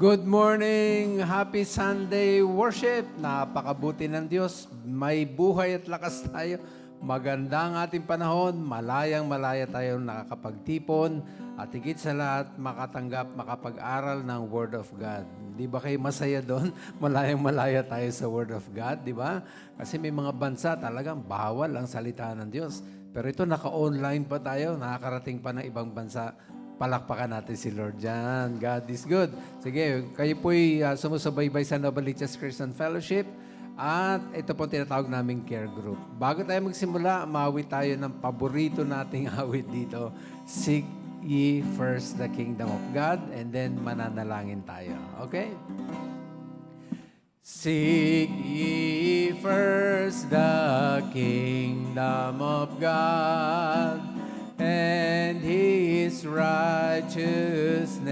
Good morning! Happy Sunday worship! Napakabuti ng Diyos. May buhay at lakas tayo. Maganda ang ating panahon. Malayang-malaya tayo nakakapagtipon. At higit sa lahat, makatanggap, makapag-aral ng Word of God. Di ba kayo masaya doon? Malayang-malaya tayo sa Word of God, di ba? Kasi may mga bansa talagang bawal ang salita ng Diyos. Pero ito, naka-online pa tayo. Nakakarating pa ng ibang bansa. Palakpakan natin si Lord dyan. God is good. Sige, kayo po'y sumusubaybay sa Novaliches Christian Fellowship at ito po tinatawag naming care group. Bago tayo magsimula, maawit tayo ng paborito nating awit dito. Seek ye first the kingdom of God and then mananalangin tayo. Okay? Seek ye first the kingdom of God and His righteousness,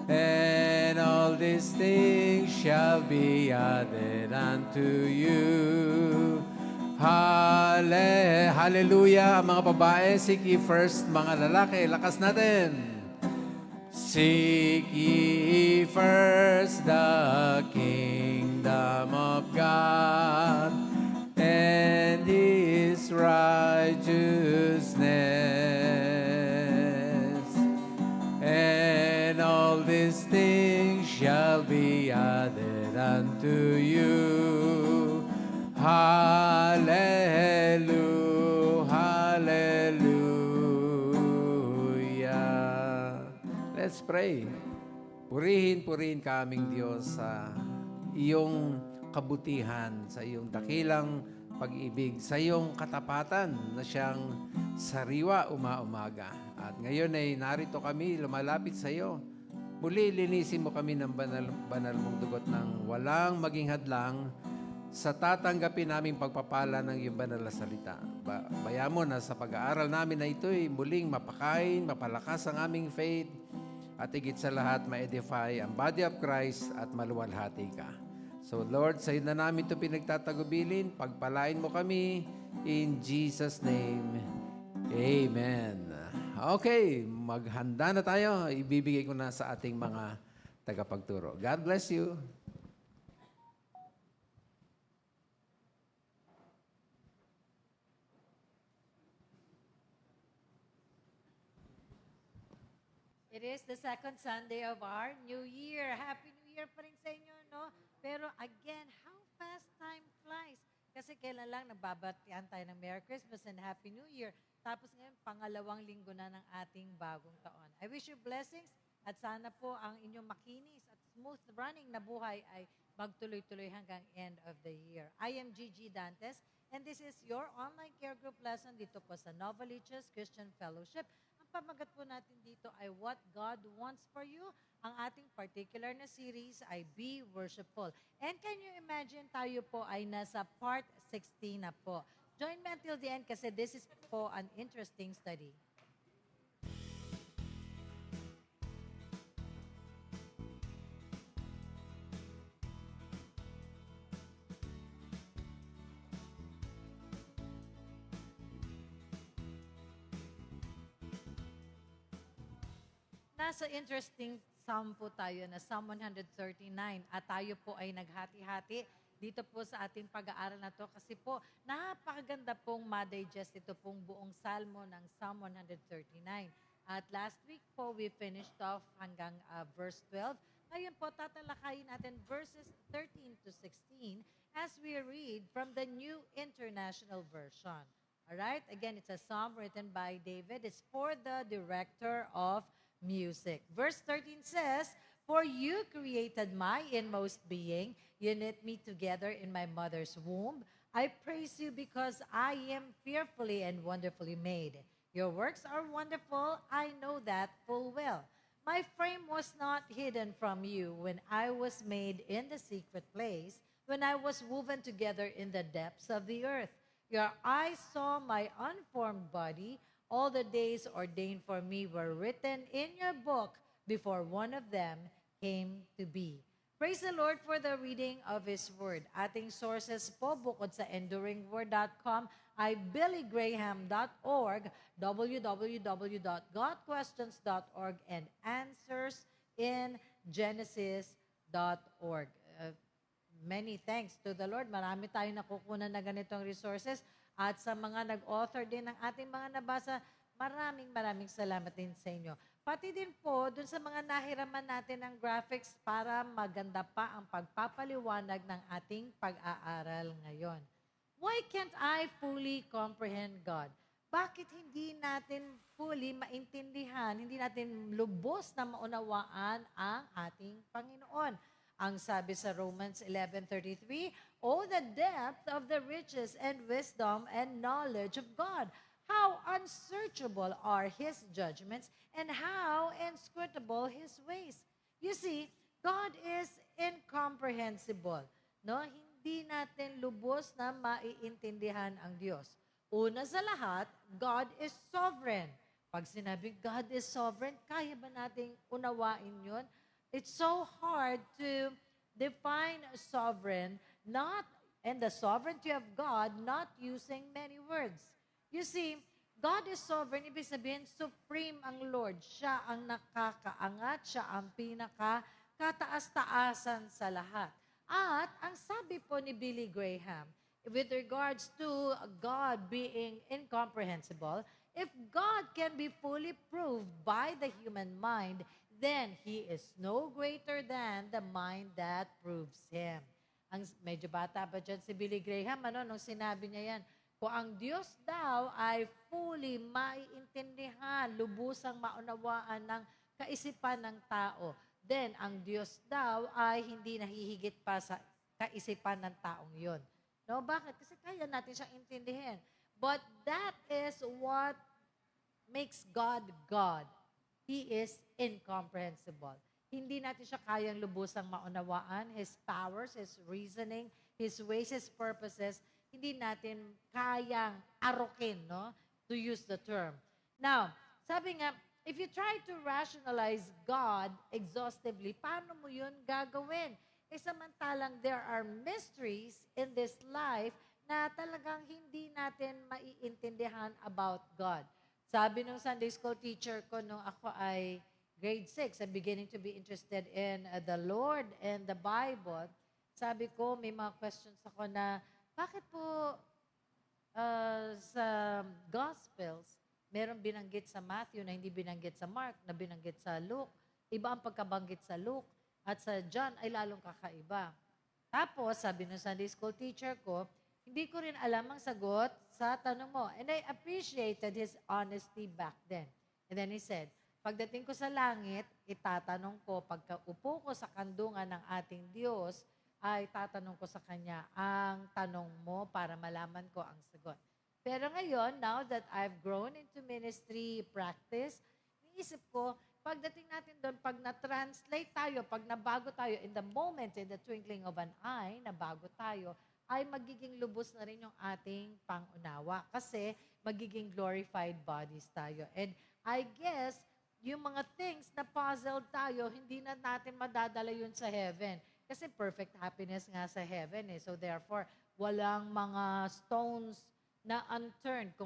and all these things shall be added unto you. Hallelujah, mga babae, seek ye first, mga lalaki, lakas natin. Seek ye first the kingdom of God and His righteousness, and all these things shall be added unto you. Hallelujah, hallelujah. Let's pray. Purihin ka aming Diyos sa iyong kabutihan, sa iyong dakilang pag-ibig, sa iyong katapatan na siyang sariwa umaga. At ngayon ay narito kami, lumalapit sa iyo. Muli, linisin mo kami ng banal mong dugot ng walang maging hadlang sa tatanggapin naming pagpapala ng iyong banal na salita. Bayaan mo na sa pag-aaral namin na ito'y muling mapakain, mapalakas ang aming faith, at higit sa lahat, ma-edify ang body of Christ at maluwalhati ka. So Lord, sa iyo na namin ito pinagtatagubilin. Pagpalain mo kami in Jesus' name. Amen. Okay, maghanda na tayo. Ibibigay ko na sa ating mga tagapagturo. God bless you. It is the second Sunday of our New Year. Happy New Year pa rin sa inyo, no? Pero again, how fast time flies. Kasi kailan lang nagbabatian tayo ng Merry Christmas and Happy New Year. Tapos ngayon, pangalawang linggo na ng ating bagong taon. I wish you blessings at sana po ang inyong makinis at smooth running na buhay ay magtuloy-tuloy hanggang end of the year. I am Gigi Dantes and this is your online care group lesson dito po sa Novaliches Christian Fellowship. Pamagat po natin dito ay What God Wants for You. Ang ating particular na series ay Be Worshipful. And can you imagine tayo po ay nasa part 16 na po. Join me until the end kasi this is po an interesting study. Nasa interesting psalm po tayo na Psalm 139 at tayo po ay naghati-hati dito po sa ating pag-aaral na to kasi po napakaganda pong ma-digest ito pong buong salmo ng Psalm 139. At last week po we finished off hanggang verse 12. Ngayon po tatalakayin natin verses 13 to 16 as we read from the New International Version. Alright, again it's a psalm written by David. It's for the director of music. Verse 13 says, For you created my inmost being. You knit me together in my mother's womb. I praise you because I am fearfully and wonderfully made. Your works are wonderful. I know that full well. My frame was not hidden from you when I was made in the secret place, when I was woven together in the depths of the earth. Your eyes saw my unformed body. All the days ordained for me were written in your book before one of them came to be. Praise the Lord for the reading of His Word. Ating sources po bukod sa enduringword.com ay billygraham.org, www.godquestions.org, and answersingenesis.org. Many thanks to the Lord. Marami tayong nakukunan na ganitong resources. At sa mga nag-author din ng ating mga nabasa, maraming salamat din sa inyo. Pati din po, dun sa mga nahiraman natin ng graphics para maganda pa ang pagpapaliwanag ng ating pag-aaral ngayon. Why can't I fully comprehend God? Bakit hindi natin fully maintindihan, hindi natin lubos na maunawaan ang ating Panginoon? Ang sabi sa Romans 11:33, "Oh, the depth of the riches and wisdom and knowledge of God! How unsearchable are His judgments and how inscrutable His ways." You see, God is incomprehensible. No? Hindi natin lubos na maiintindihan ang Diyos. Una sa lahat, God is sovereign. Pag sinabing God is sovereign, kaya ba nating unawain yun? It's so hard to define a sovereign, and the sovereignty of God, not using many words. You see, God is sovereign, ibig sabihin, supreme ang Lord. Siya ang nakakaangat, siya ang pinaka-kataas-taasan sa lahat. At ang sabi po ni Billy Graham, with regards to God being incomprehensible, if God can be fully proved by the human mind, then He is no greater than the mind that proves Him. Medyo bata pa dyan si Billy Graham, nung sinabi niya yan, kung ang Diyos daw ay fully maiintindihan, lubusang maunawaan ng kaisipan ng tao, then ang Diyos daw ay hindi nahihigit pa sa kaisipan ng taong yon. No? Bakit? Kasi kaya natin siyang intindihin. But that is what makes God God. He is incomprehensible. Hindi natin siya kayang lubusang maunawaan. His powers, His reasoning, His ways, His purposes, hindi natin kayang arukin, no? To use the term. Now, sabi nga, if you try to rationalize God exhaustively, paano mo yun gagawin? Samantalang there are mysteries in this life na talagang hindi natin maiintindihan about God. Sabi ng Sunday school teacher ko nung ako ay grade 6, I'm beginning to be interested in the Lord and the Bible. Sabi ko, may mga questions ako na, bakit po sa Gospels, meron binanggit sa Matthew na hindi binanggit sa Mark, na binanggit sa Luke. Iba ang pagkabanggit sa Luke at sa John ay lalong kakaiba. Tapos, sabi ng Sunday school teacher ko, hindi ko rin alam ang sagot sa tanong mo. And I appreciated his honesty back then. And then he said, pagdating ko sa langit, itatanong ko, pagkaupo ko sa kandungan ng ating Diyos, ay tatanong ko sa Kanya ang tanong mo para malaman ko ang sagot. Pero ngayon, now that I've grown into ministry practice, iniisip ko, pagdating natin doon, pag na-translate tayo, pag nabago tayo, in the moment, in the twinkling of an eye, nabago tayo, ay magiging lubos na rin yung ating pangunawa kasi magiging glorified bodies tayo. And I guess, yung mga things na puzzled tayo, hindi na natin madadala yun sa heaven. Kasi perfect happiness nga sa heaven eh. So therefore, walang mga stones na unturned.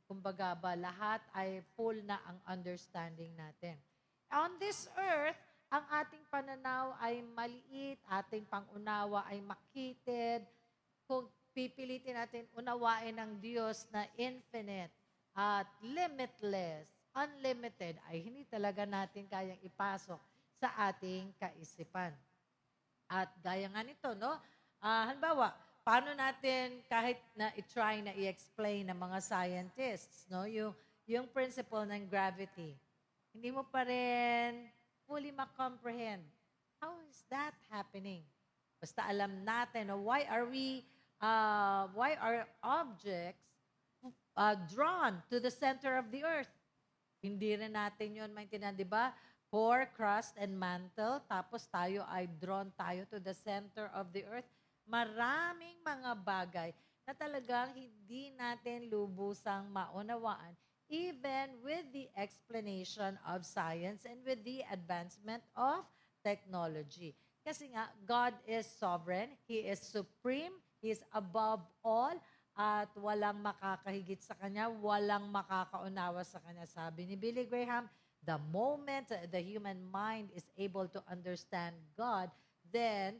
Kumbaga ba, lahat ay full na ang understanding natin. On this earth, ang ating pananaw ay maliit, ating pangunawa ay makitid. Kung pipilitin natin unawain ng Diyos na infinite at limitless, unlimited, ay hindi talaga natin kayang ipasok sa ating kaisipan. At gaya nga nito, no? Halimbawa, paano natin kahit na i-try na i-explain ng mga scientists, no? Yung principle ng gravity, hindi mo pa rin fully ma-comprehend. How is that happening? Basta alam natin, no? Why are objects drawn to the center of the earth? Hindi rin natin yun maintindihan, di ba? Core, crust, and mantle. Tapos tayo ay drawn tayo to the center of the earth. Maraming mga bagay na talagang hindi natin lubusang maunawaan even with the explanation of science and with the advancement of technology. Kasi nga, God is sovereign, He is supreme, He is above all, at walang makakahigit sa Kanya, walang makakaunawa sa Kanya. Sabi ni Billy Graham, the moment the human mind is able to understand God, then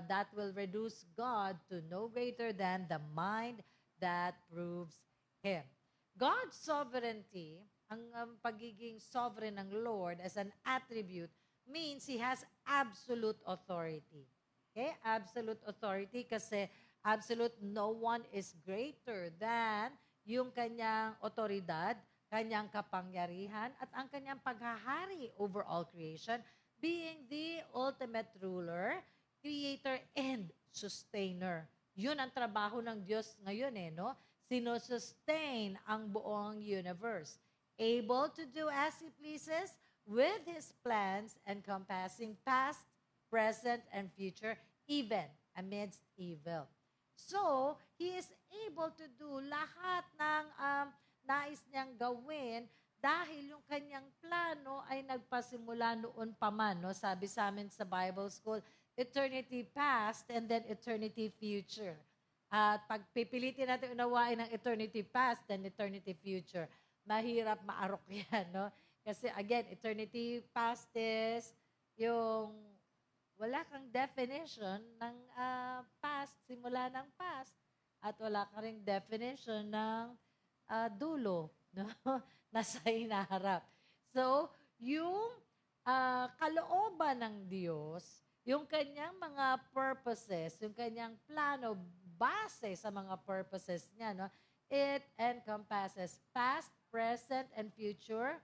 that will reduce God to no greater than the mind that proves Him. God's sovereignty, ang pagiging sovereign ng Lord as an attribute, means He has absolute authority. Okay? Absolute authority kasi absolute no one is greater than yung kanyang otoridad, kanyang kapangyarihan, at ang kanyang paghahari over all creation, being the ultimate ruler, creator, and sustainer. Yun ang trabaho ng Diyos ngayon no? Sino-sustain ang buong universe. Able to do as He pleases with His plans encompassing past, present, and future, even amidst evil. So, He is able to do lahat ng nais niyang gawin dahil yung kanyang plano ay nagpasimula noon pa man. No? Sabi sa amin sa Bible School, eternity past and then eternity future. At pag pipilitin natin unawain ng eternity past and eternity future, mahirap maarok yan. No? Kasi again, eternity past is yung wala kang definition ng past, simula ng past. At wala ka ring definition ng dulo, no? Nasa hinaharap. So, yung kalooban ng Diyos, yung kanyang mga purposes, yung kanyang plano base sa mga purposes niya, no? It encompasses past, present, and future.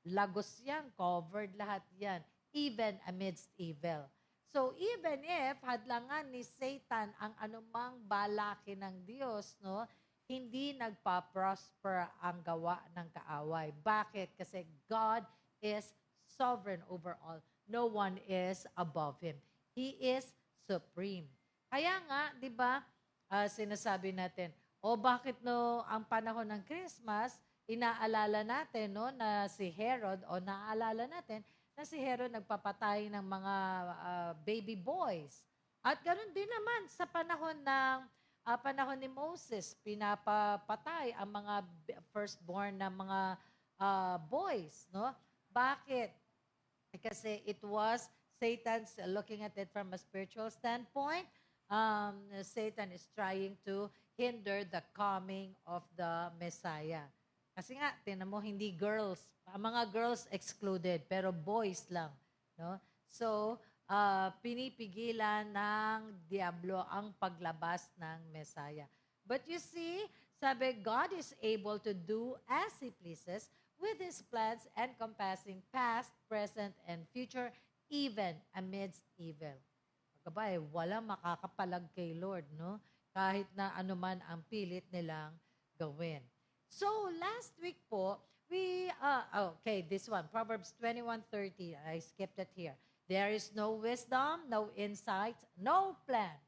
Lagos yan, covered lahat yan, even amidst evil. So, even if hadlangan ni Satan ang anumang balaki ng Diyos, no, hindi nagpa-prosper ang gawa ng kaaway. Bakit? Kasi God is sovereign over all. No one is above Him. He is supreme. Kaya nga, di ba, sinasabi natin, bakit no, ang panahon ng Christmas, inaalala natin no, na si Herod, naaalala natin, na si Herod nagpapatay ng mga baby boys. At ganoon din naman sa panahon ni Moses, pinapapatay ang mga firstborn na mga boys, no? Bakit? Kasi it was Satan's looking at it from a spiritual standpoint. Satan is trying to hinder the coming of the Messiah. Kasi nga, tinan mo, hindi girls. Ang mga girls excluded, pero boys lang. No? So, pinipigilan ng Diablo ang paglabas ng Messiah. But you see, sabi, God is able to do as He pleases with His plans encompassing past, present, and future, even amidst evil. Magkabay, walang makakapalag kay Lord, no? Kahit na anuman ang pilit nilang gawin. So, last week po, this one, Proverbs 21:30. I skipped it here. There is no wisdom, no insight, no plan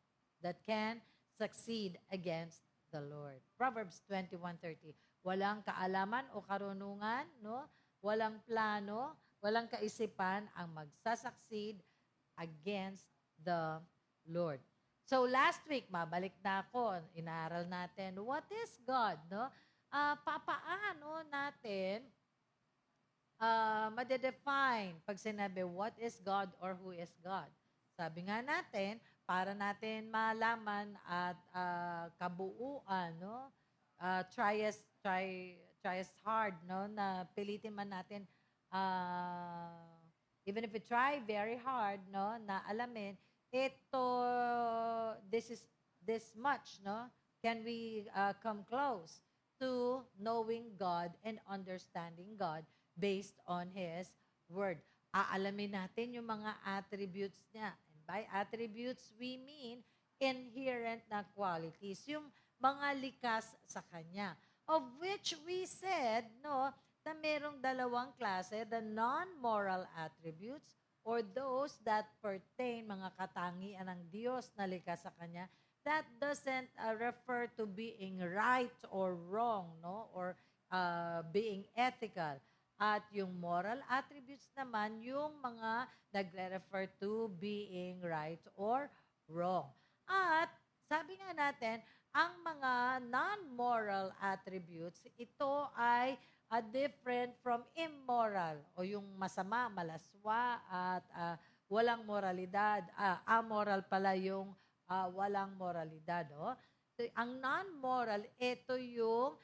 that can succeed against the Lord. Proverbs 21:30. Walang kaalaman o karunungan, no? Walang plano, walang kaisipan ang magsasucceed against the Lord. So last week, mabalik na ako, inaaral natin, what is God, no? Papaano natin madedefine pag sinabi, what is God or who is God? Sabi nga natin, para natin malaman at kabuuan, no? Try as hard, no? Na pilitin man natin, even if we try very hard, no? Na alamin, this much, no? Can we come close to knowing God and understanding God based on His Word? Aalamin natin yung mga attributes niya. And by attributes, we mean inherent na qualities, yung mga likas sa Kanya. Of which we said, no, na merong dalawang klase, the non-moral attributes or those that pertain, mga katangian ng Diyos na likas sa Kanya, that doesn't refer to being right or wrong, no? Or being ethical. At yung moral attributes naman, yung mga nagre-refer to being right or wrong. At sabi nga natin, ang mga non-moral attributes, ito ay different from immoral o yung masama, malaswa at walang moralidad. Amoral pala yung walang moralidad. Oh. So, ang non-moral, ito yung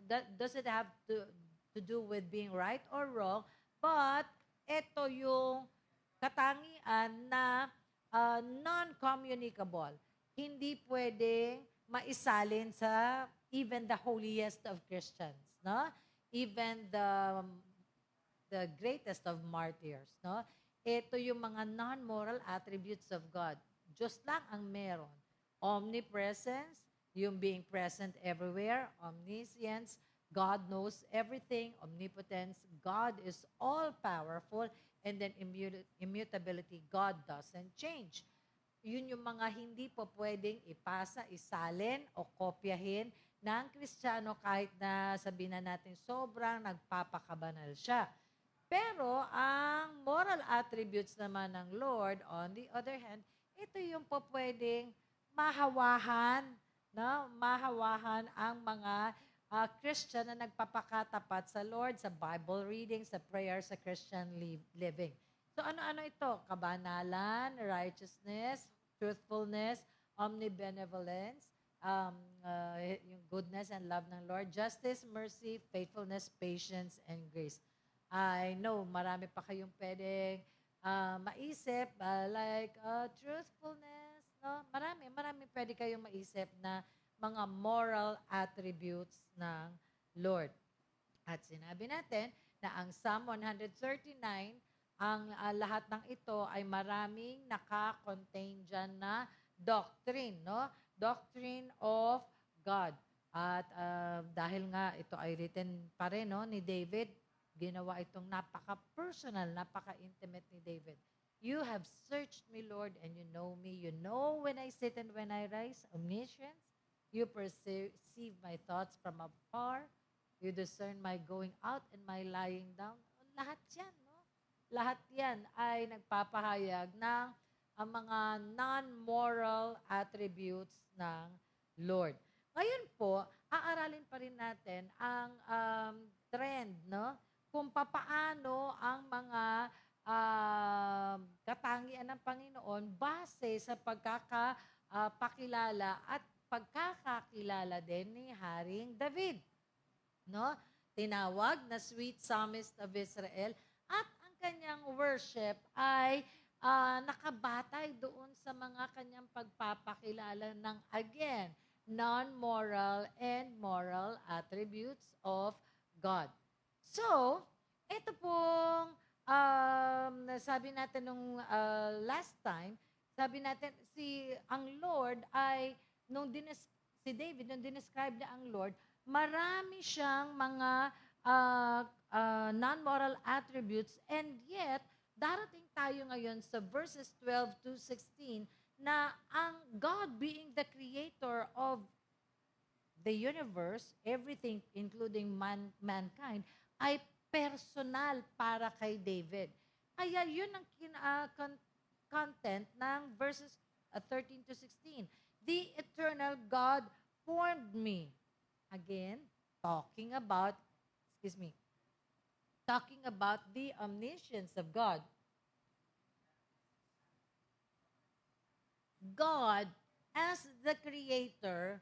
that doesn't have to do with being right or wrong, but ito yung katangian na non-communicable. Hindi pwedeng maisalin sa even the holiest of Christians, no? Even the greatest of martyrs, no? Ito yung mga non-moral attributes of God. Diyos lang ang meron. Omnipresence, yung being present everywhere. Omniscience, God knows everything. Omnipotence, God is all-powerful. And then immutability, God doesn't change. Yun yung mga hindi po pwedeng ipasa, isalin o kopyahin ng Kristiyano kahit na sabihin na natin sobrang nagpapakabanal siya. Pero ang moral attributes naman ng Lord, on the other hand, ito yung po pwedeng mahawahan, no? Mahawahan ang mga Christian na nagpapakatapat sa Lord, sa Bible reading, sa prayer, sa Christian living. So ano-ano ito? Kabanalan, righteousness, truthfulness, omnibenevolence, yung goodness and love ng Lord, justice, mercy, faithfulness, patience, and grace. I know, marami pa kayong pwedeng maisip, like truthfulness, no? Marami pwede kayong maisip na mga moral attributes ng Lord. At sinabi natin na ang Psalm 139, ang lahat ng ito ay maraming naka-contain dyan na doctrine, no? Doctrine of God. At dahil nga ito ay written pa rin, no, ni David, ginawa itong napaka-personal, napaka-intimate ni David. You have searched me, Lord, and you know me. You know when I sit and when I rise. Omniscience. You perceive my thoughts from afar. You discern my going out and my lying down. Lahat yan, no? Lahat yan ay nagpapahayag ng ang mga non-moral attributes ng Lord. Ngayon po, aaralin pa rin natin ang trend, no? Kung papaano ang mga katangian ng Panginoon base sa pagkakapakilala at pagkakakilala din ni Haring David. No? Tinawag na sweet psalmist of Israel at ang kanyang worship ay nakabatay doon sa mga kanyang pagpapakilala ng, again, non-moral and moral attributes of God. So, ito pong sabi natin nung last time, sabi natin ang Lord ay si David nung dinescribe niya ang Lord, marami siyang mga non-moral attributes, and yet darating tayo ngayon sa verses 12 to 16 na ang God being the creator of the universe, everything including mankind, ay personal para kay David. Kaya yun ang content ng verses 13 to 16. The eternal God formed me. Again, talking about the omniscience of God. God as the creator,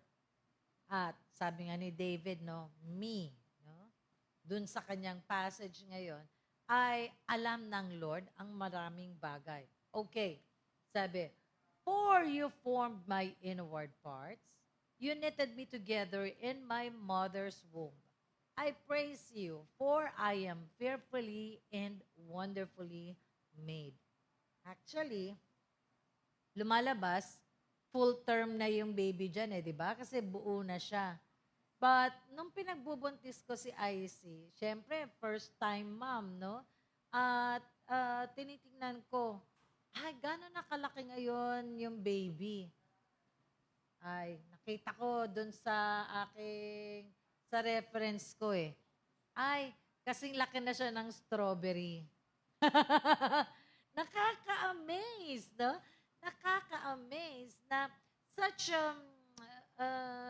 at sabi nga ni David, no, me, no? Dun sa kanyang passage ngayon, ay alam ng Lord ang maraming bagay. Okay, sabi, for you formed my inward parts, you knitted me together in my mother's womb. I praise you, for I am fearfully and wonderfully made. Actually, lumalabas, full term na yung baby dyan di ba? Kasi buo na siya. But, nung pinagbubuntis ko si Icy, syempre, first time mom, no? At tinitingnan ko, ay, gano'n nakalaki ngayon yung baby. Ay, nakita ko dun sa reference ko Ay, Kasing laki na siya ng strawberry. Nakaka-amaze, no? Nakaka-amaze na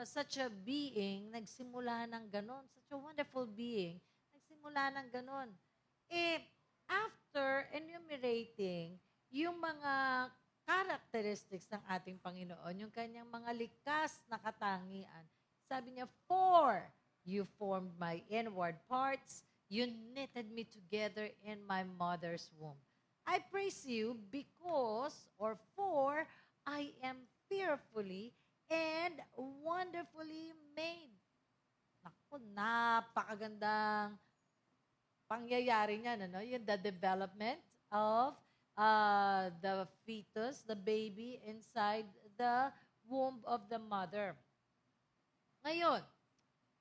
such a being nagsimula ng ganon. Such a wonderful being nagsimula ng ganon. Eh, after enumerating yung mga characteristics ng ating Panginoon, yung kanyang mga likas na katangian, sabi niya, "For you formed my inward parts, you knitted me together in my mother's womb. I praise you because, or for, I am fearfully and wonderfully made." Naku, napakagandang pangyayari niyan, ano? Yung the development of the fetus, the baby inside the womb of the mother. Ngayon,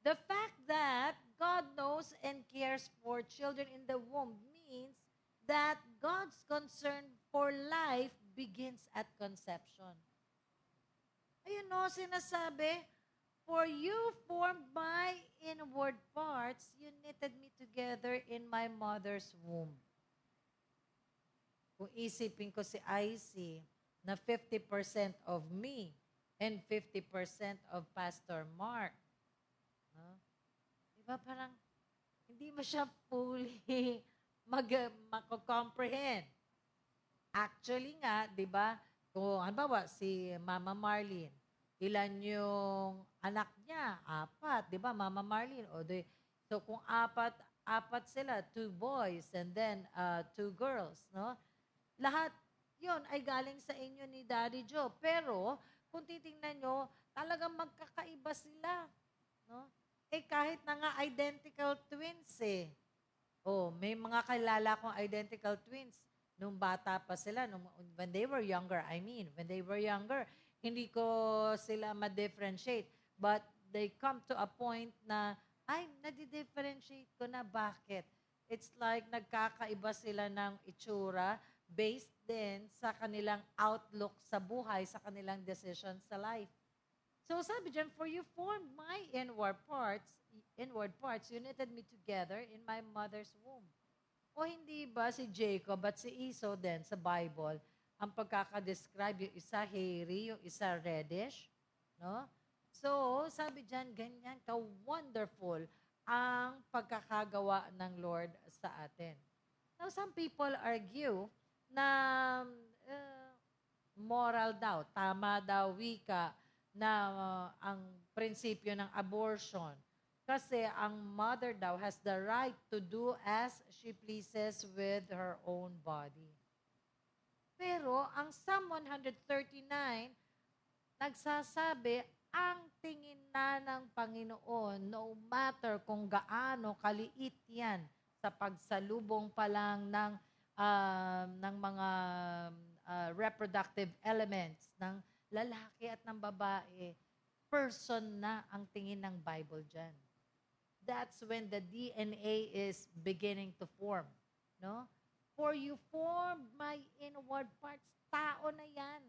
the fact that God knows and cares for children in the womb means that God's concern for life begins at conception. Ayun no, sinasabi, "For you formed my inward parts, you knitted me together in my mother's womb." Kung isipin ko si IC na 50% of me and 50% of Pastor Mark, no? Diba parang hindi mo siya fully mako-comprehend. Actually nga, di ba, kung halimbawa si Mama Marlene, ilan yung anak niya? 4, di ba, Mama Marlene? So kung apat sila, 2 boys and then 2 girls, no? Lahat yon ay galing sa inyo ni Daddy Joe. Pero kung titingnan nyo, talagang magkakaiba sila. No? Eh kahit na nga identical twins eh. Oh, may mga kilala kong identical twins nung bata pa sila, when they were younger, hindi ko sila ma-differentiate. But they come to a point na, ay, nadi-differentiate ko na. Bakit? It's like nagkakaiba sila ng itsura based din sa kanilang outlook sa buhay, sa kanilang decisions sa life. So sabi dyan, "For you formed my inward parts, you knitted me together in my mother's womb." O hindi ba si Jacob at si Esau din sa Bible, ang pagkakadescribe, yung isa hairy, yung isa reddish, no? So, sabi dyan, ganyan ka-wonderful ang pagkakagawa ng Lord sa atin. Now, some people argue na moral daw, tama daw, wika, na ang prinsipyo ng abortion. Kasi ang mother daw has the right to do as she pleases with her own body. Pero ang Psalm 139, nagsasabi, ang tingin na ng Panginoon, no matter kung gaano kaliit yan sa pagsalubong pa lang ng mga reproductive elements ng lalaki at ng babae, person na ang tingin ng Bible dyan. That's when the DNA is beginning to form. No? "For you formed my inward parts." Tao na yan.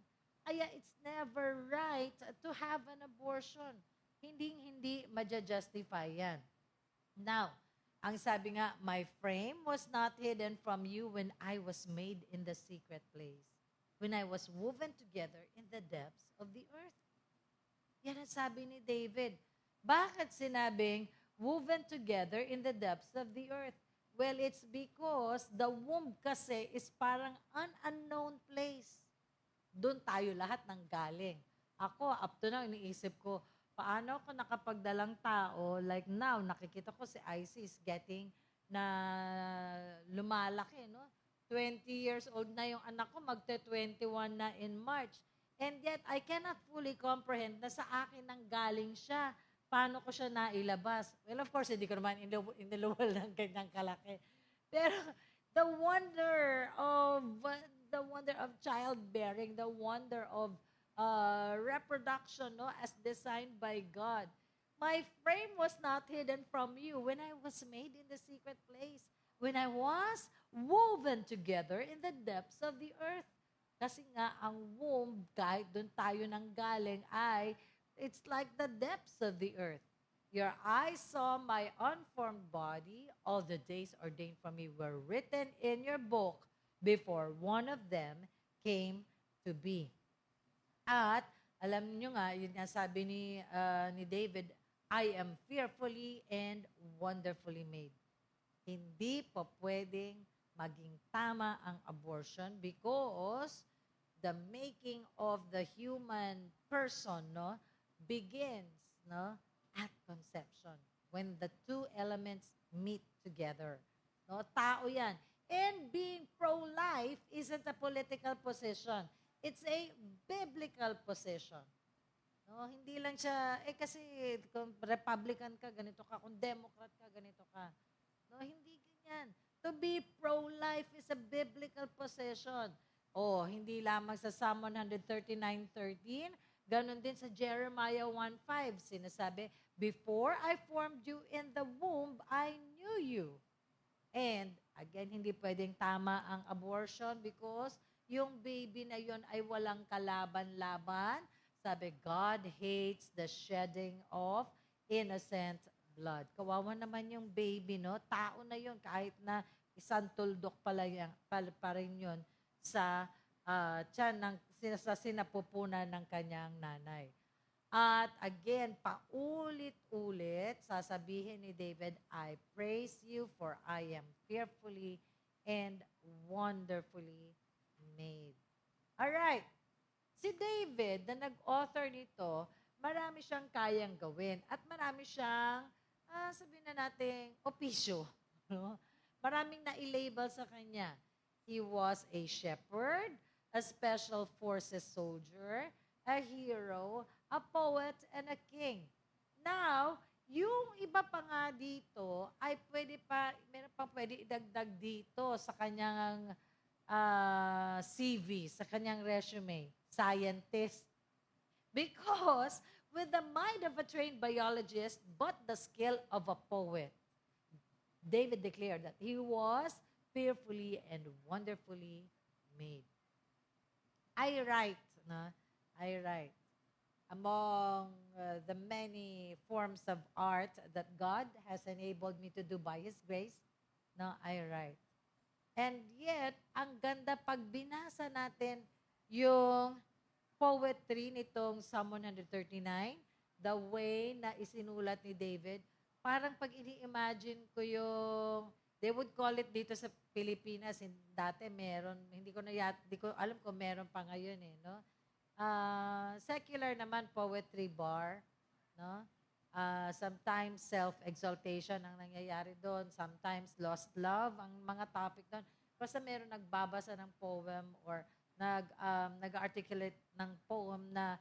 Kaya it's never right to have an abortion. Hindi maja-justify yan. Now, ang sabi nga, "My frame was not hidden from you when I was made in the secret place, when I was woven together in the depths of the earth." Yan ang sabi ni David. Bakit sinabing woven together in the depths of the earth? Well, it's because the womb kasi is parang an unknown place. Doon tayo lahat nang galing. Ako, up to now, iniisip ko, paano ako nakapagdalang tao, like now, nakikita ko si Isis getting na lumalaki, no? 20 years old na yung anak ko, magte-21 na in March. And yet, I cannot fully comprehend na sa akin nang galing siya. Paano ko siya nailabas? Well, of course, hindi ko naman iniluwal ng ganyang kalaki. Pero the wonder of childbearing, the wonder of reproduction, no, as designed by God. My frame was not hidden from you when I was made in the secret place, when I was woven together in the depths of the earth. Kasi nga, ang womb, kahit doon tayo nang galing, it's like the depths of the earth. Your eyes saw my unformed body. All the days ordained for me were written in your book before one of them came to be. At alam nyo nga, yun nga sabi ni David, I am fearfully and wonderfully made. Hindi pa pwedeng maging tama ang abortion because the making of the human person begins at conception when the two elements meet together. Tao yan. And being pro-life isn't a political position. It's a biblical position. Hindi lang siya, kasi kung Republican ka, ganito ka. Kung Democrat ka, ganito ka. Hindi ganyan. To be pro-life is a biblical position. Hindi lamang sa Psalm 139:13, ganon din sa Jeremiah 1:5. Sinasabi, before I formed you in the womb, I knew you. And again, hindi pwedeng tama ang abortion because yung baby na yon ay walang kalaban-laban. Sabi, God hates the shedding of innocent blood. Kawawa naman yung baby, Tao na yon kahit na isang tuldok pa rin yun sa tiyan sa sinapupunan ng kanyang nanay. At again, paulit-ulit, sasabihin ni David, I praise you for I am fearfully and wonderfully made. Alright. Si David, na nag-author nito, marami siyang kayang gawin at marami siyang, sabihin na natin, opisyo. Maraming na-label sa kanya. He was a shepherd, a special forces soldier, a hero, a poet, and a king. Now, yung iba pa nga dito ay meron pang pwede idagdag dito sa kanyang CV, sa kanyang resume. Scientist. Because with the mind of a trained biologist but the skill of a poet, David declared that he was fearfully and wonderfully made. I write. Among the many forms of art that God has enabled me to do by His grace, I write. And yet, ang ganda pag binasa natin yung poetry nitong Psalm 139, the way na isinulat ni David, parang pag ini-imagine ko they would call it dito sa Pilipinas, dati meron, hindi ko alam kung meron pa ngayon secular naman poetry bar, sometimes self-exaltation ang nangyayari doon, sometimes lost love ang mga topic doon. Basta meron nagbabasa ng poem or nag-articulate ng poem na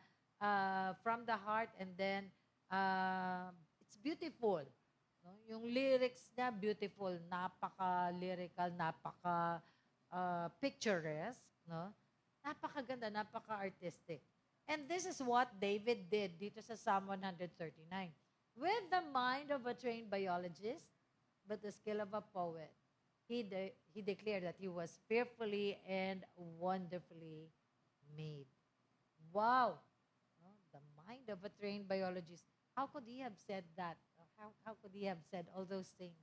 from the heart and then it's beautiful. Yung lyrics niya beautiful, napaka-lyrical, napaka-picturesque, napakaganda, napaka-artistic. And this is what David did dito sa Psalm 139. With the mind of a trained biologist, but the skill of a poet, he declared that he was fearfully and wonderfully made. Wow! The mind of a trained biologist. How could he have said that? How could he have said all those things?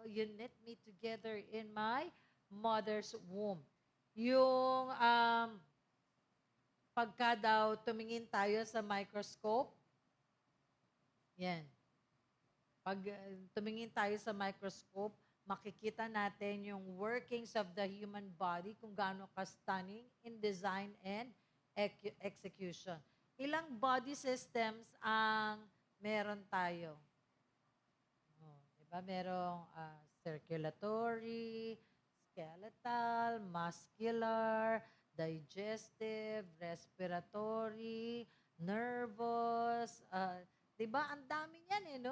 You knit me together in my mother's womb. Yung pagka daw tumingin tayo sa microscope, yan. Pag tumingin tayo sa microscope, makikita natin yung workings of the human body, kung gaano ka-stunning in design and execution. Ilang body systems ang meron tayo? Diba? Merong circulatory, skeletal, muscular, digestive, respiratory, nervous. Diba? Ang dami yan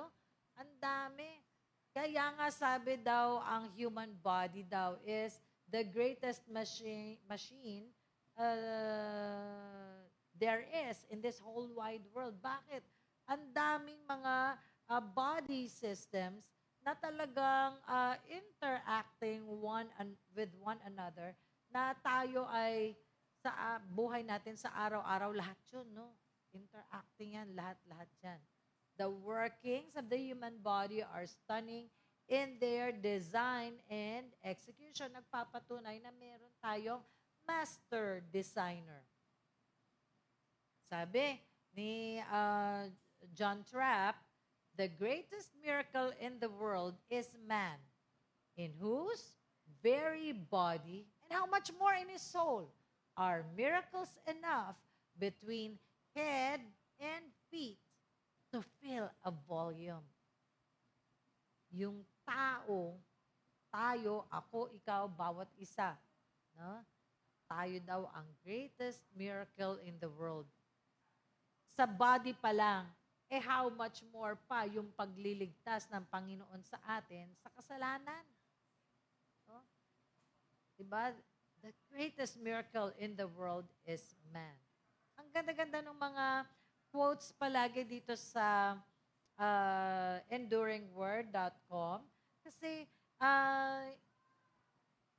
Ang dami. Kaya nga sabi daw, ang human body daw is the greatest machine there is in this whole wide world. Bakit? Ang daming mga body systems na talagang interacting with one another na tayo ay sa buhay natin sa araw-araw, lahat yun, Interacting yan, lahat yan. The workings of the human body are stunning in their design and execution. Nagpapatunay na meron tayong master designer. Sabi ni John Trapp, the greatest miracle in the world is man, in whose very body, and how much more in his soul, are miracles enough between head and feet to fill a volume. Yung tao, tayo, ako, ikaw, bawat isa, no? Tayo daw ang greatest miracle in the world. Sa body pa lang, how much more pa yung pagliligtas ng Panginoon sa atin sa kasalanan. No? Diba? The greatest miracle in the world is man. Ang ganda-ganda ng mga quotes palagi dito sa enduringword.com kasi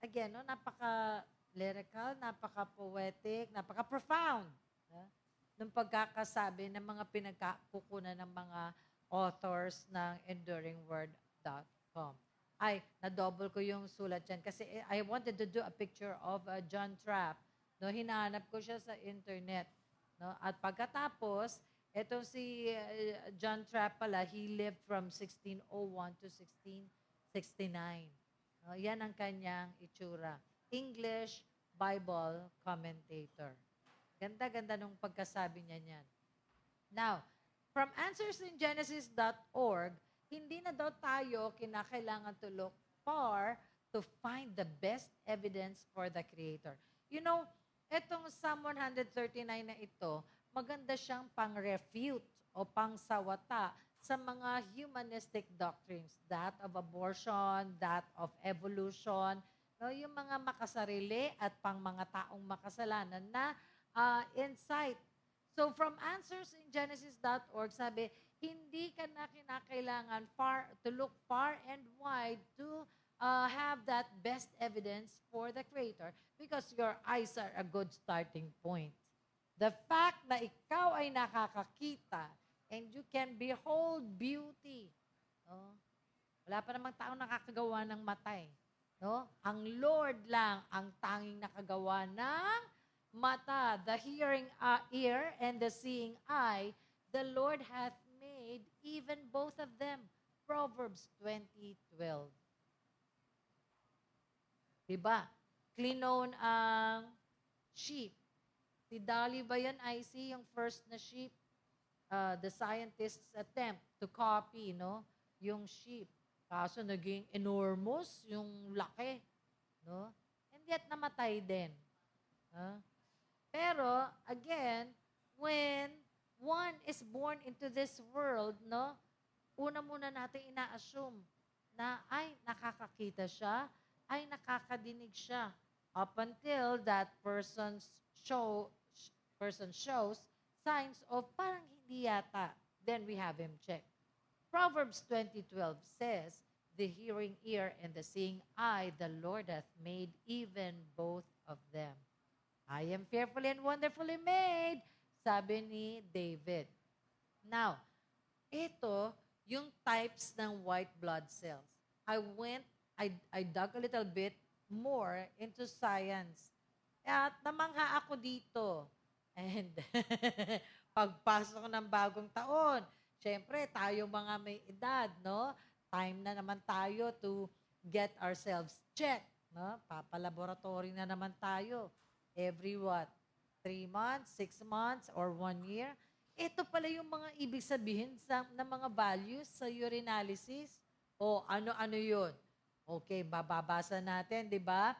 again, no, napaka-lyrical, napaka-poetic, napaka-profound. Ng pagkakasabi ng mga pinagkukunan ng mga authors ng enduringword.com. Ay, na-double ko yung sulat dyan kasi I wanted to do a picture of John Trapp. No, hinahanap ko siya sa internet. No? At pagkatapos, ito si John Trapp pala, he lived from 1601 to 1669. No, yan ang kanyang itsura. English Bible commentator. Ganda-ganda nung pagkasabi niya niyan. Now, from answersingenesis.org, hindi na daw tayo kinakailangan to look far to find the best evidence for the Creator. You know, etong Psalm 139 na ito, maganda siyang pang-refute o pang-sawata sa mga humanistic doctrines. That of abortion, that of evolution, no, yung mga makasarili at pang mga taong makasalanan na insight. So from answersingenesis.org, sabi, hindi ka na kinakailangan to look far and wide to have that best evidence for the Creator because your eyes are a good starting point. The fact na ikaw ay nakakakita and you can behold beauty. No? Wala pa namang taong nakakagawa ng matay. No? Ang Lord lang ang tanging nakagawa ng mata, the hearing ear, and the seeing eye, the Lord hath made even both of them. Proverbs 20:12. Diba? Clinone ang sheep. Si Dolly ba yan, IC, yung first na sheep? The scientists attempt to copy, no? Yung sheep. Kaso naging enormous yung laki. No? And yet namatay din. Pero, again, when one is born into this world, no, una muna natin ina-assume na, ay, nakakakita siya, ay, nakakadinig siya. Up until that person shows signs of parang hindi yata. Then we have him check. Proverbs 20:12 says, the hearing ear and the seeing eye, the Lord hath made even both of them. I am fearfully and wonderfully made, sabi ni David. Now, ito yung types ng white blood cells. I dug a little bit more into science. At namangha ako dito. And pagpasok ng bagong taon, syempre, tayo mga may edad, no? Time na naman tayo to get ourselves checked, no? Papalaboratory na naman tayo. Every what? 3 months, 6 months, or 1 year? Ito pala yung mga ibig sabihin ng mga values sa urinalysis. O ano-ano yun? Okay, bababasa natin, di ba?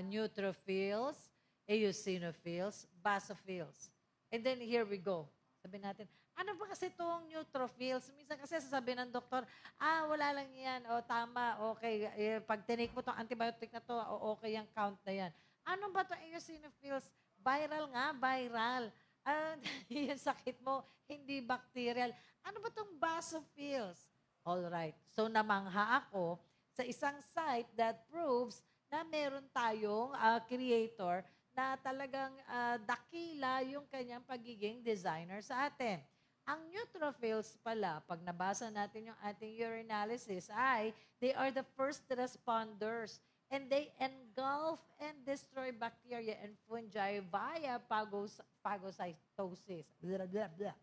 Neutrophils, eosinophils, basophils. And then here we go. Sabi natin, ano ba kasi itong neutrophils? Minsan kasi sasabihin ng doktor, wala lang yan. O tama, okay. Pag tinake mo itong antibiotic na to, okay yung count na yan. Ano ba itong eosinophils? Viral nga, viral. Yung sakit mo, hindi bacterial. Ano ba itong basophils? Alright. So namangha ako sa isang site that proves na meron tayong creator na talagang dakila yung kanyang pagiging designer sa atin. Ang neutrophils pala, pag nabasa natin yung ating urinalysis, they are the first responders and they engulf and destroy bacteria and fungi via phagocytosis. Blah, blah, blah.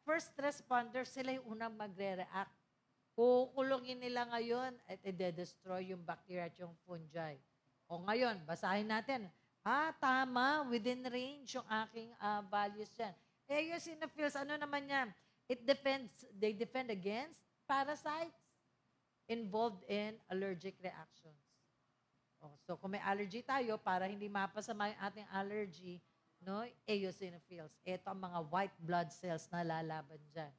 First responders, sila yung unang magre-react. Kukulungin nila ngayon at i-destroy yung bacteria at yung fungi. O ngayon, basahin natin. Tama, within range yung aking values dyan. Eosinophils, ano naman yan? They defend against parasites involved in allergic reactions. So kung may allergy tayo, para hindi mapasama yung ating allergy, no, eosinophils. Ito ang mga white blood cells na lalaban dyan.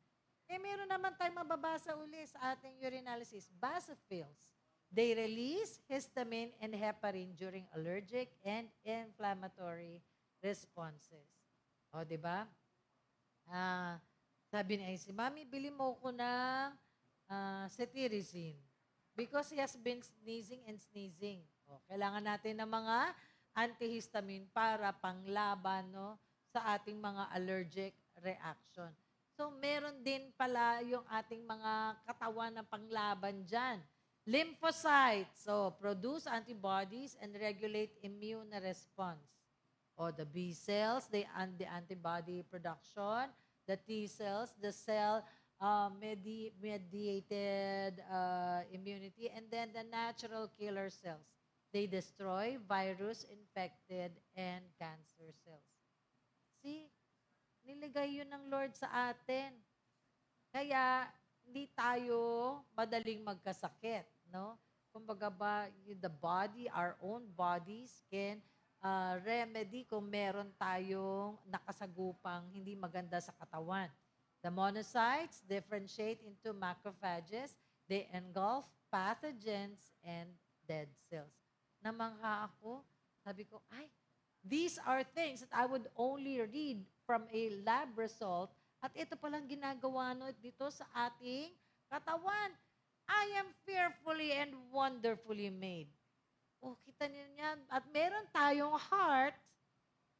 Meron naman tayong mababasa uli sa ating urinalysis. Basophils. They release histamine and heparin during allergic and inflammatory responses. O, di ba? Sabi ni Aisy, Mami, bili mo ko ng cetirizine because he has been sneezing and sneezing. O, kailangan natin ng mga antihistamine para panglaban, no, sa ating mga allergic reaction. So, meron din pala yung ating mga katawan na panglaban dyan. Lymphocytes, produce antibodies and regulate immune response. The B cells, the antibody production. The T cells, the cell mediated immunity. And then the natural killer cells. They destroy virus-infected and cancer cells. See? Niligay yun ng Lord sa atin. Kaya, hindi tayo madaling magkasakit, no? Kumbaga ba, the body, our own bodies can remedy kung meron tayong nakasagupang hindi maganda sa katawan. The monocytes differentiate into macrophages. They engulf pathogens and dead cells. Namangha ako, sabi ko, these are things that I would only read from a lab result. At ito palang ginagawa dito sa ating katawan. I am fearfully and wonderfully made. Kita niyo yan. At meron tayong heart,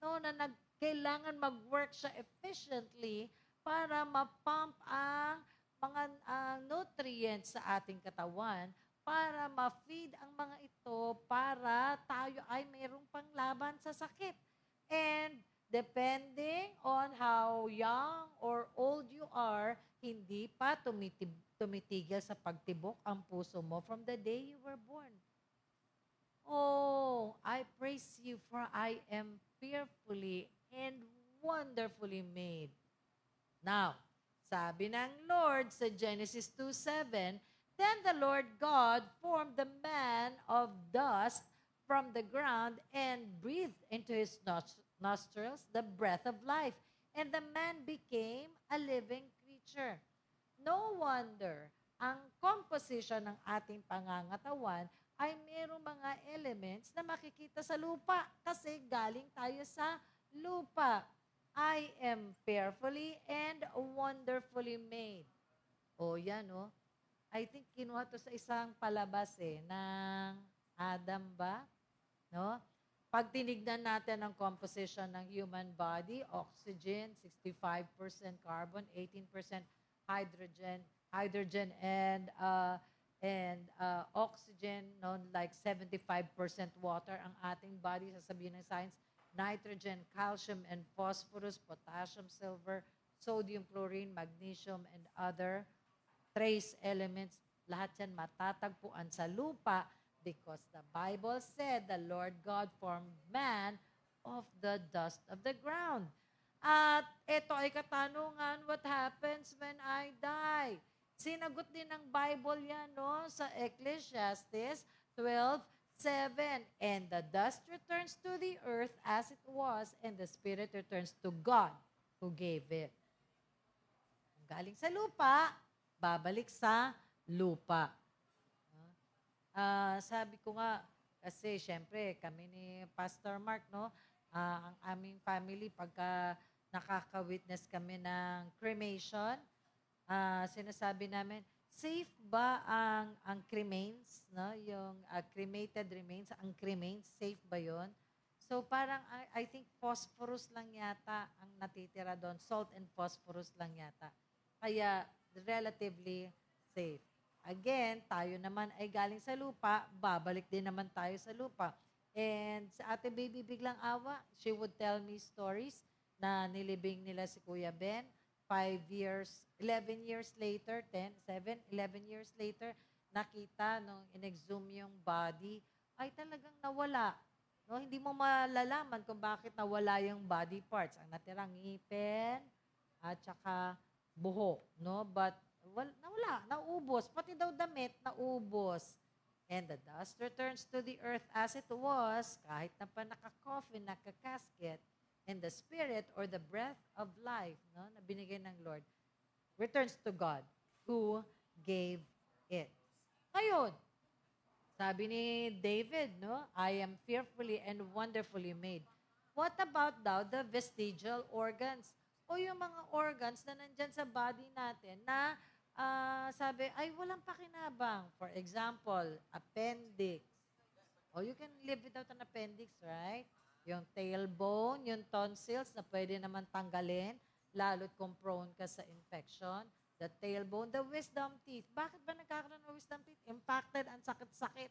no, na kailangan mag-work siya efficiently para ma-pump ang mga nutrients sa ating katawan, para ma-feed ang mga ito, para tayo ay mayroong panglaban sa sakit. And depending on how young or old you are, hindi pa tumitigil sa pagtibok ang puso mo from the day you were born. I praise you for I am fearfully and wonderfully made. Now, sabi ng Lord sa Genesis 2:7, Then the Lord God formed the man of dust from the ground and breathed into his nostrils the breath of life, and the man became a living creature. No wonder, ang composition ng ating pangangatawan ay mayroong mga elements na makikita sa lupa kasi galing tayo sa lupa. I am fearfully and wonderfully made. Yan, I think kinuha to sa isang palabas ng Adam ba? No? Pag tinignan natin ang composition ng human body, oxygen, 65% carbon, 18% hydrogen and oxygen, no, like 75% water ang ating body, sasabihin ng science, nitrogen, calcium, and phosphorus, potassium, silver, sodium, chlorine, magnesium, and other trace elements. Lahat yan matatagpuan sa lupa because the Bible said the Lord God formed man of the dust of the ground. At ito ay katanungan, what happens when I die? Sinagot din ng Bible yan, sa Ecclesiastes 12:7. And the dust returns to the earth as it was, and the spirit returns to God who gave it. Galing sa lupa, babalik sa lupa. Sabi ko nga, kasi syempre, kami ni Pastor Mark, ang aming family, pagka nakaka-witness kami ng cremation, sinasabi namin, safe ba ang cremains, yung cremated remains, ang cremains, safe ba yon? So parang I think phosphorus lang yata ang natitira doon. Salt and phosphorus lang yata. Kaya relatively safe. Again, tayo naman ay galing sa lupa, babalik din naman tayo sa lupa. And sa ate baby biglang awa, she would tell me stories na nilibing nila si Kuya Ben. 5 years, 11 years later, 10, 7, 11 years later, nakita nung in-exhume yung body, ay talagang nawala. No, hindi mo malalaman kung bakit nawala yung body parts. Ang natirang ngipin at saka buhok, no? But nawala, naubos. Pati daw damit, naubos. And the dust returns to the earth as it was, kahit na pa naka-coffin, naka-casket, and the spirit or the breath of life, no, na binigay ng Lord, returns to God who gave it. Ngayon, sabi ni David, no? I am fearfully and wonderfully made. What about daw the vestigial organs? O yung mga organs na nandyan sa body natin na sabi, ay walang pakinabang. For example, appendix. O you can live without an appendix, right? Yung tailbone, yung tonsils na pwede naman tanggalin, lalo't kung prone ka sa infection. The tailbone, the wisdom teeth. Bakit ba nagkakaroon ng wisdom teeth? Impacted, ang sakit-sakit.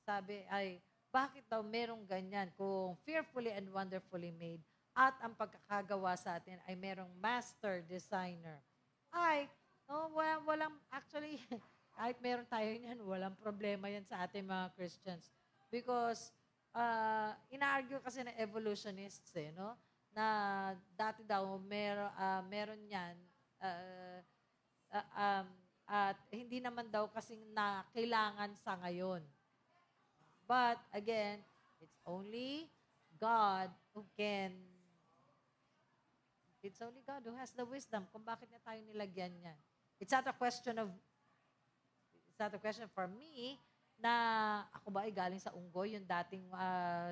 Sabi ay, bakit daw merong ganyan kung fearfully and wonderfully made at ang pagkakagawa sa atin ay merong master designer? Ay, no, walang actually, kahit meron tayo yan, walang problema yan sa ating mga Christians. Because, ina-argue kasi ng evolutionists, no? Na dati daw meron yan, at hindi naman daw kasing na kailangan sa ngayon. But again, it's only God who can, it's only God who has the wisdom kung bakit niya tayo nilagyan yan. It's not a question for me na ako ba ay galing sa unggoy, yung dating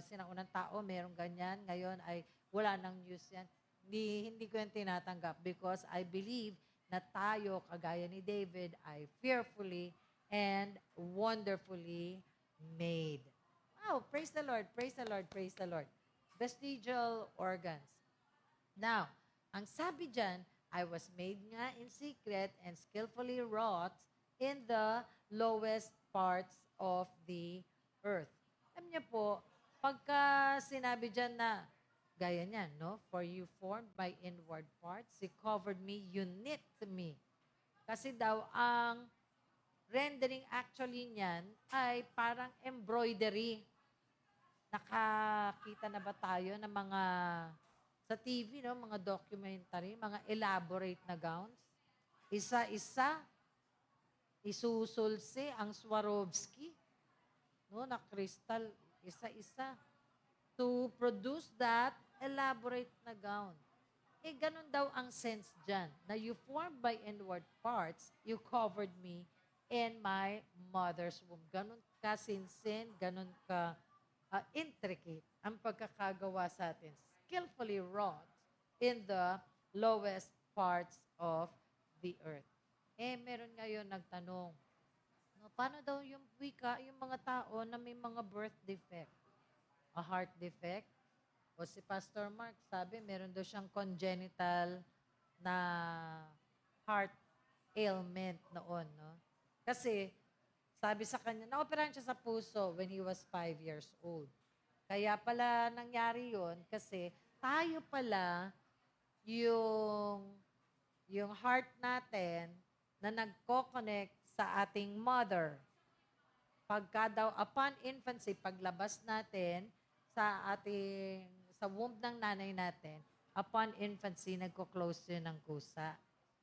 sinaunang tao, merong ganyan, ngayon ay wala nang news yan. Hindi ko yan tinatanggap because I believe na tayo, kagaya ni David, ay fearfully and wonderfully made. Wow, praise the Lord, praise the Lord, praise the Lord. Vestigial organs. Now, ang sabi dyan, I was made nga in secret and skillfully wrought in the lowest parts of the earth. Alam niyo po, pagka sinabi dyan na, gaya niyan, no? For you formed my inward parts, you covered me, you knit me. Kasi daw, ang rendering actually niyan ay parang embroidery. Nakakita na ba tayo ng mga sa TV, no? Mga documentary, mga elaborate na gowns? Isa-isa, isusulsi ang Swarovski, no? Na crystal, isa-isa to produce that elaborate na gown. Eh, ganun daw ang sense dyan, na you formed by inward parts, you covered me in my mother's womb. Ganun ka sinsin, ganun ka intricate ang pagkakagawa sa atin. Skillfully wrought in the lowest parts of the earth. Eh, meron ngayon nagtanong, no, paano daw yung wika, yung mga tao na may mga birth defect? A heart defect? O si Pastor Mark, sabi, meron daw siyang congenital na heart ailment noon, no? Kasi, sabi sa kanya, naoperahan siya sa puso when he was 5 years old. Kaya pala nangyari yon kasi tayo pala yung heart natin na nagko-connect sa ating mother. Pagka daw, upon infancy, paglabas natin sa womb ng nanay natin, upon infancy, nagko-close yun ng kusa.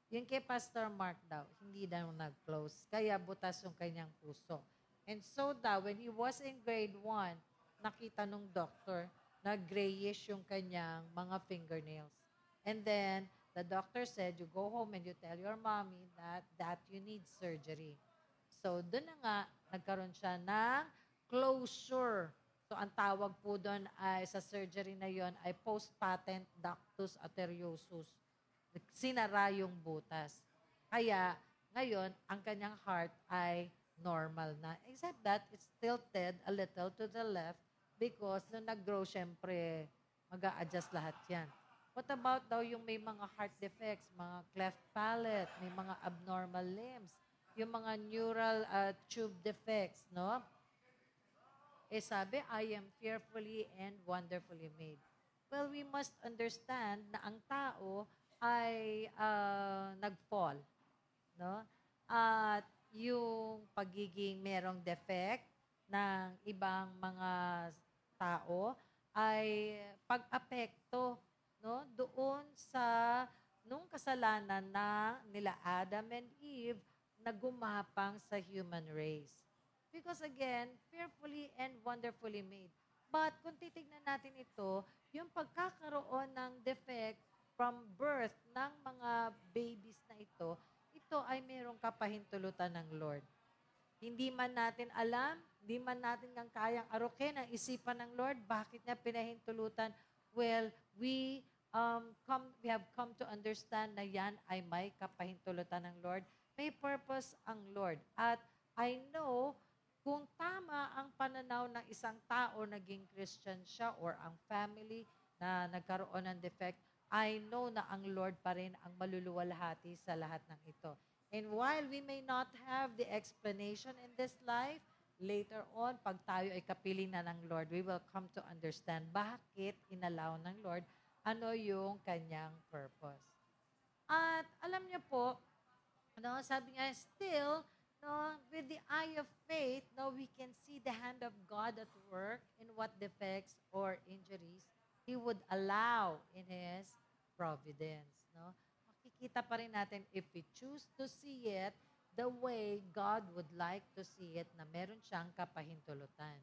Yung kay Pastor Mark daw, hindi daw nag-close. Kaya butas yung kanyang puso. And so daw, when he was in grade 1, nakita nung doctor na grayish yung kanyang mga fingernails. And then, the doctor said, you go home and you tell your mommy that you need surgery. So, doon na nga, nagkaroon siya ng closure. So, ang tawag po doon ay, sa surgery na yon ay post-patent ductus arteriosus. Sinara yung butas. Kaya, ngayon, ang kanyang heart ay normal na. Except that, it's tilted a little to the left Because nung nag-grow, syempre, mag-a-adjust lahat yan. What about daw yung may mga heart defects, mga cleft palate, may mga abnormal limbs, yung mga neural tube defects, no? Eh sabi, I am fearfully and wonderfully made. Well, we must understand na ang tao ay nag-fall, no? At yung pagiging merong defect ng ibang mga tao ay pag-apekto, no? Doon sa nung kasalanan na nila Adam and Eve na gumapang sa human race. Because again, fearfully and wonderfully made. But kung titignan natin ito, yung pagkakaroon ng defect from birth ng mga babies na ito ay mayroong kapahintulutan ng Lord. Hindi man natin alam, hindi man natin kang kayang arukin ang isipan ng Lord, bakit niya pinahintulutan? Well, we have come to understand na yan ay may kapahintulutan ng Lord. May purpose ang Lord. At I know kung tama ang pananaw ng isang tao naging Christian siya or ang family na nagkaroon ng defect, I know na ang Lord pa rin ang maluluwalhati sa lahat ng ito. And while we may not have the explanation in this life, later on, pag tayo ay kapiling na ng Lord, we will come to understand bakit inalaw ng Lord, ano yung kanyang purpose. At alam niyo po, sabi nga, still, with the eye of faith, we can see the hand of God at work in what defects or injuries He would allow in His providence. Makikita pa rin natin if we choose to see it the way God would like to see it na meron siyang kapahintulutan.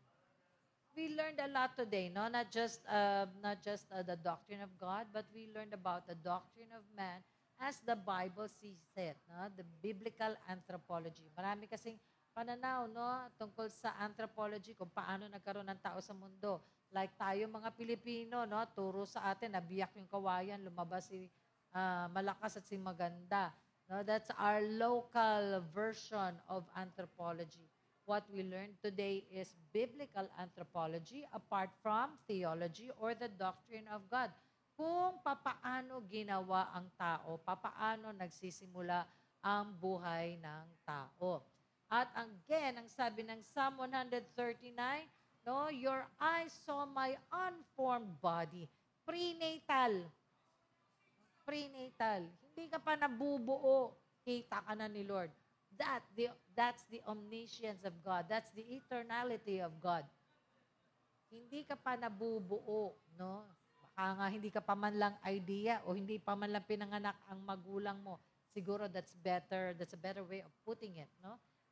We learned a lot today, not just the doctrine of God, but we learned about the doctrine of man as the Bible sees it, the biblical anthropology. Marami kasing pananaw, tungkol sa anthropology, kung paano nagkaroon ng tao sa mundo. Like tayo mga Pilipino, turo sa atin, nabiyak yung kawayan, lumabas si malakas at si maganda. That's our local version of anthropology. What we learn today is biblical anthropology apart from theology or the doctrine of God. Kung papaano ginawa ang tao, papaano nagsisimula ang buhay ng tao. At again, ang sabi ng Psalm 139, your eyes saw my unformed body. Prenatal. Prenatal. Hindi ka pa nabubuo, kita ka na ni Lord. That's the omniscience of God. That's the eternality of God. Hindi ka pa nabubuo, Baka nga hindi ka pa man lang idea o hindi pa man lang pinanganak ang magulang mo. Siguro that's a better way of putting it,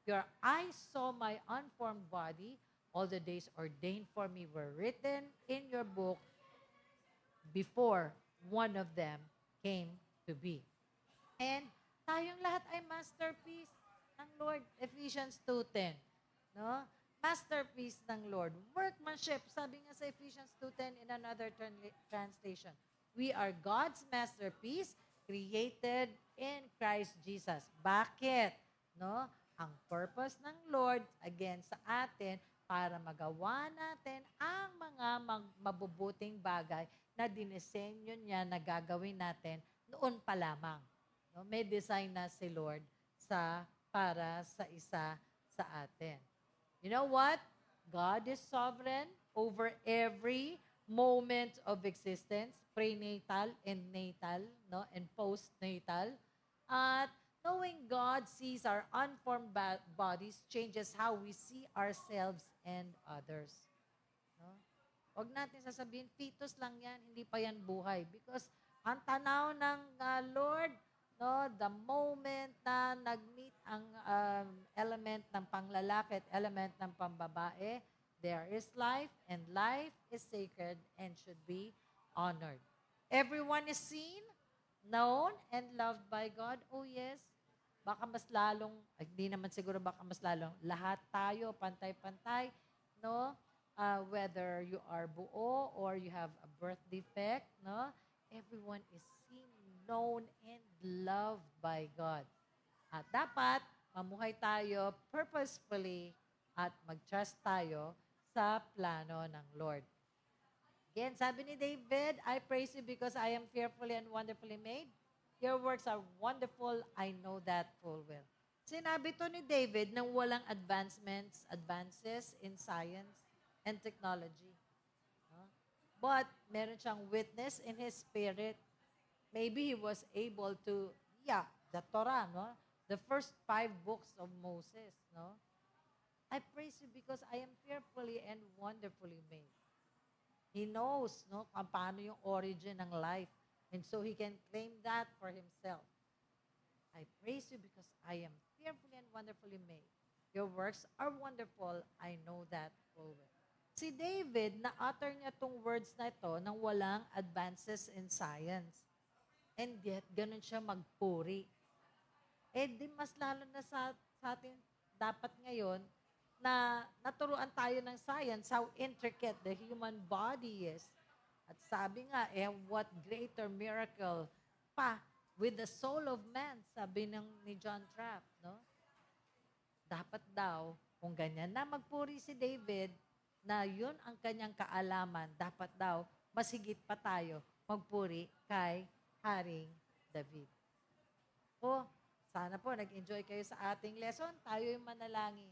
Your eyes saw my unformed body. All the days ordained for me were written in your book before one of them came to be. And tayong lahat ay masterpiece ng Lord. Ephesians 2:10. Masterpiece ng Lord. Workmanship. Sabi nga sa Ephesians 2:10 in another translation. We are God's masterpiece created in Christ Jesus. Bakit? Ang purpose ng Lord, again, sa atin, para magawa natin ang mga mabubuting bagay na dinisenyo niya na gagawin natin noon pa lamang. May design na si Lord para sa isa sa atin. You know what? God is sovereign over every moment of existence, prenatal and natal, and postnatal. At knowing God sees our unformed bodies changes how we see ourselves and others. Huwag natin sasabihin, fetus lang yan, hindi pa yan buhay. Because ang tanaw ng Lord, the moment na nag-meet ang element ng panglalaki at element ng pambabae, there is life, and life is sacred and should be honored. Everyone is seen, known, and loved by God. Oh yes, baka mas lalong, hindi naman siguro baka mas lalong, lahat tayo, pantay-pantay, whether you are buo or you have a birth defect, everyone is seen, known, and loved by God. At dapat, mamuhay tayo purposefully at mag-trust tayo sa plano ng Lord. Again, sabi ni David, I praise you because I am fearfully and wonderfully made. Your works are wonderful. I know that full well. Sinabi to ni David nang walang advances in science and technology. No? But meron siyang witness in his spirit. Maybe he was able to, the Torah, no? The first 5 books of Moses, no? I praise you because I am fearfully and wonderfully made. He knows, no, kung paano yung origin ng life. And so he can claim that for himself. I praise you because I am fearfully and wonderfully made. Your works are wonderful. I know that full well. Si David, na-utter niya tong words na ito nang walang advances in science. And yet, ganun siya magpuri. Eh, di mas lalo na sa atin, dapat ngayon, na naturuan tayo ng science, how intricate the human body is. At sabi nga, what greater miracle pa with the soul of man, sabi ni John Trapp, no? Dapat daw, kung ganyan na magpuri si David, na yun ang kanyang kaalaman, dapat daw, mas higit pa tayo magpuri kay Haring David. Sana po nag-enjoy kayo sa ating lesson. Tayo yung manalangin.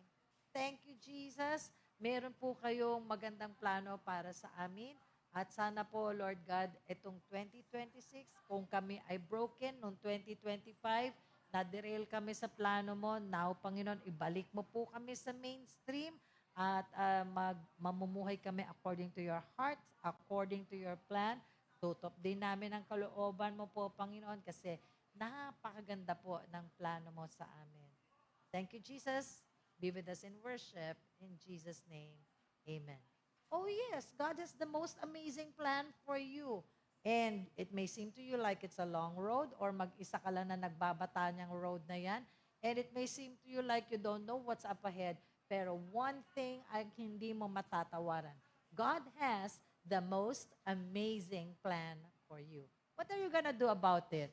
Thank you, Jesus. Meron po kayong magandang plano para sa amin. At sana po, Lord God, itong 2026, kung kami ay broken noong 2025, na-derail kami sa plano mo, now, Panginoon, ibalik mo po kami sa mainstream at mamumuhay kami according to your heart, according to your plan. Tutop din namin ang kalooban mo po, Panginoon, kasi napakaganda po ng plano mo sa amin. Thank you, Jesus. Be with us in worship. In Jesus' name, amen. Oh yes, God has the most amazing plan for you. And it may seem to you like it's a long road or mag-isa ka lang na nagbabata niyang road na yan. And it may seem to you like you don't know what's up ahead. Pero one thing ay hindi mo matatawaran. God has the most amazing plan for you. What are you gonna do about it?